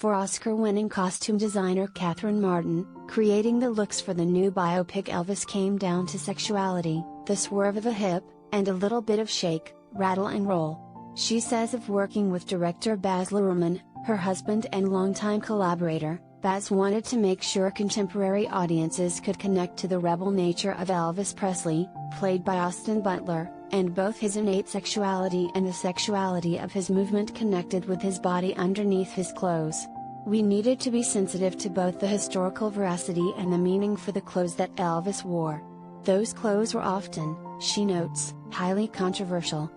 for Oscar-winning costume designer Catherine Martin, creating the looks for the new biopic Elvis came down to sexuality, the swerve of a hip, and a little bit of shake, rattle and roll. She says of working with director Baz Luhrmann, her husband and longtime collaborator, Baz wanted to make sure contemporary audiences could connect to the rebel nature of Elvis Presley, played by Austin Butler, and both his innate sexuality and the sexuality of his movement connected with his body underneath his clothes. We needed to be sensitive to both the historical veracity and the meaning for the clothes that Elvis wore. Those clothes were often, she notes, highly controversial.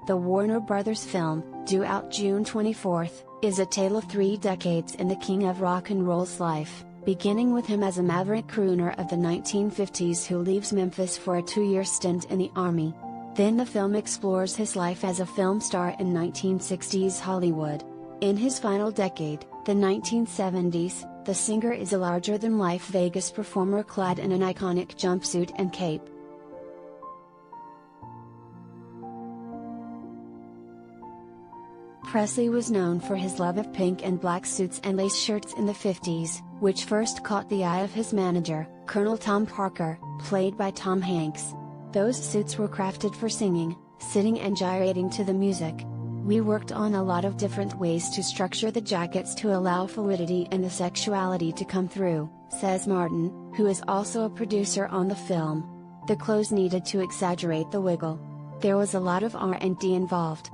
The Warner Brothers film, due out June 24, is a tale of 3 decades in the king of rock and roll's life, beginning with him as a maverick crooner of the 1950s who leaves Memphis for a 2-year stint in the Army. Then the film explores his life as a film star in 1960s Hollywood. In his final decade, the 1970s, the singer is a larger-than-life Vegas performer clad in an iconic jumpsuit and cape. Presley was known for his love of pink and black suits and lace shirts in the 50s, which first caught the eye of his manager, Colonel Tom Parker, played by Tom Hanks. Those suits were crafted for singing, sitting and gyrating to the music. We worked on a lot of different ways to structure the jackets to allow fluidity and the sexuality to come through, says Martin, who is also a producer on the film. The clothes needed to exaggerate the wiggle. There was a lot of R&D involved.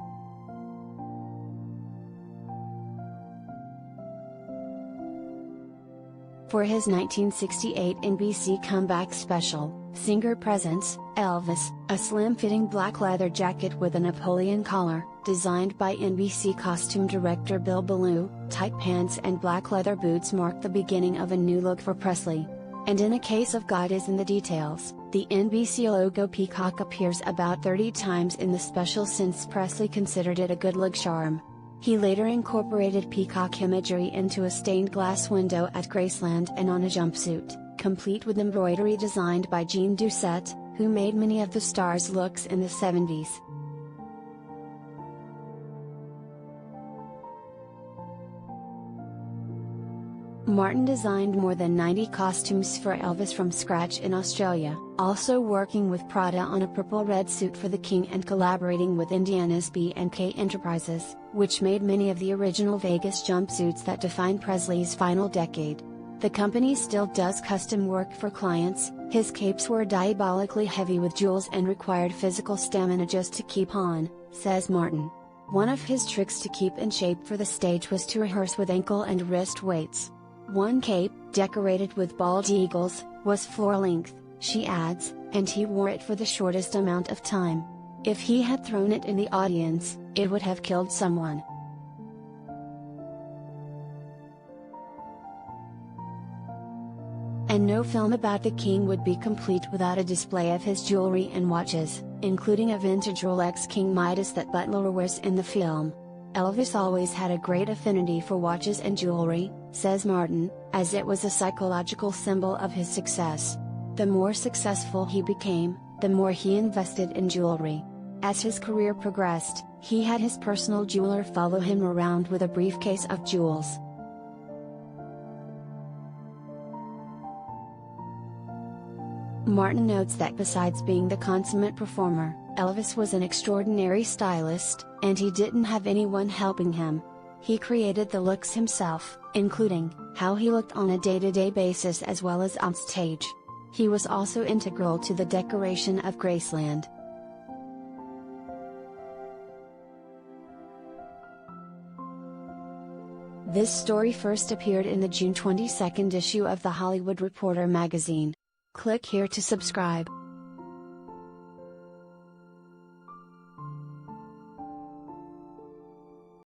For his 1968 NBC comeback special, Singer Presents, Elvis, a slim-fitting black leather jacket with a Napoleon collar, designed by NBC costume director Bill Ballou, tight pants and black leather boots marked the beginning of a new look for Presley. And in a case of God is in the details, the NBC logo peacock appears about 30 times in the special since Presley considered it a good look charm. He later incorporated peacock imagery into a stained glass window at Graceland and on a jumpsuit, complete with embroidery designed by Jean Doucette, who made many of the star's looks in the 70s. Martin designed more than 90 costumes for Elvis from scratch in Australia, also working with Prada on a purple-red suit for the King and collaborating with Indiana's B&K Enterprises, which made many of the original Vegas jumpsuits that defined Presley's final decade. The company still does custom work for clients. His capes were diabolically heavy with jewels and required physical stamina just to keep on, says Martin. One of his tricks to keep in shape for the stage was to rehearse with ankle and wrist weights. One cape, decorated with bald eagles, was floor-length, she adds, and he wore it for the shortest amount of time. If he had thrown it in the audience, it would have killed someone. And no film about the king would be complete without a display of his jewelry and watches, including a vintage Rolex King Midas that Butler wears in the film. Elvis always had a great affinity for watches and jewelry, says Martin, as it was a psychological symbol of his success. The more successful he became, the more he invested in jewelry. As his career progressed, he had his personal jeweler follow him around with a briefcase of jewels. Martin notes that besides being the consummate performer, Elvis was an extraordinary stylist, and he didn't have anyone helping him. He created the looks himself, including how he looked on a day-to-day basis as well as on stage. He was also integral to the decoration of Graceland. This story first appeared in the June 22 issue of The Hollywood Reporter magazine. Click here to subscribe.